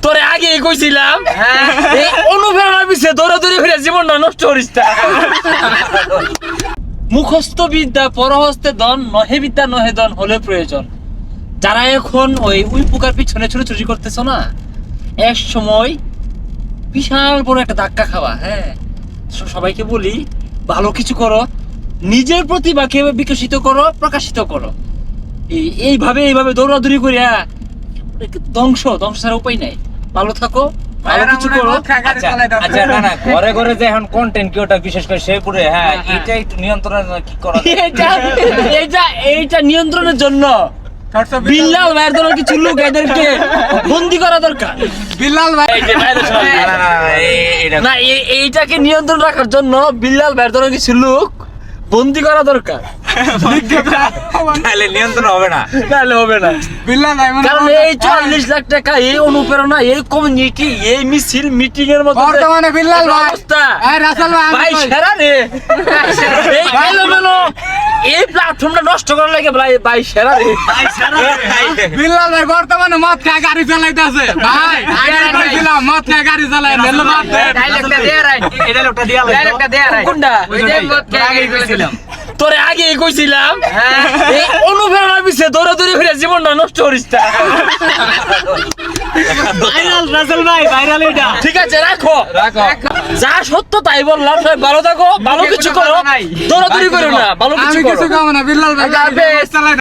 তোরে আগেই কইছিলাম এই অনুপ্রেরণার পিছে দৌড়াদৌড়ি করে জীবনটা নষ্ট করিস না। মুখস্থ বিদ্যা পরহস্তে দন, নহে বিদ্যা নহে দন হলে প্রয়োজন। যারা এখন ওই পোকার পিছনে ছুটোছুটি করতেছো না, এক সময় বিশাল বড় একটা ধাক্কা খাওয়া। হ্যাঁ, সবাইকে বলি ভালো কিছু করো, নিজের প্রতিভাকে বিকশিত করো, প্রকাশিত করো। এইভাবে দৌড়াদৌড়ি করিয়া ধ্বংস ছাড়া উপায় নাই। ভালো থাকো, ভালো কিছু করো। আচ্ছা না না, ঘরে ঘরে যে এখন কন্টেন্ট কি ওটা বিশেষ করে শেরপুরে, হ্যাঁ এটা একটু নিয়ন্ত্রণ কি করা যায়? এইটা নিয়ন্ত্রণের জন্য বিল্লাল ভাইয়ের ধরনের কিছু লোক এদেরকে বন্দি করা দরকার। বিল্লাল ভাই না, এইটাকে নিয়ন্ত্রণ রাখার জন্য বিল্লাল ভাইয়ের ধরনের কিছু লোক বন্দি করা দরকার। তাহলে নিয়ন্ত্রণ হবে না, তাহলে হবে না। বিল্লাল ভাই কারণ এই 40 লাখ টাকা, এই অনুপ্রেরণা, এই কমিউনিটি, এই মিছিল মিটিং এর মধ্যে বর্তমানে বিল্লাল ভাই অবস্থা রাসেল ভাই সেরা রে। এই এলোমেলো এই প্ল্যাটফর্মটা নষ্ট করার লাগে ভাই সেরা রে। বিল্লাল ভাই বর্তমানে মদ খায় গাড়ি চালাইতেছে ভাই। আগে কইছিলাম মদ খায় গাড়ি চালায় নেল বাদ দে। এটা লোকটা দিয়া লাগতো। কোনটা? তোরে আগেই কইছিলাম এই অনুপ্রেরণার পিছে দৌড়াদৌড়ি করে জীবনটা নষ্ট করিস না। ভাইরাল রাসেল ভাই, ভাইরাল এটা। ঠিক আছে, রাখো। যা সত্য তাই বললাম। সবাই ভালো থাকো, ভালো কিছু করো, দৌড়াদৌড়ি করো না, ভালো আমি কিছু কিছু করো। খাবো না বিল্লাল ভাই গাড়ি চালায়।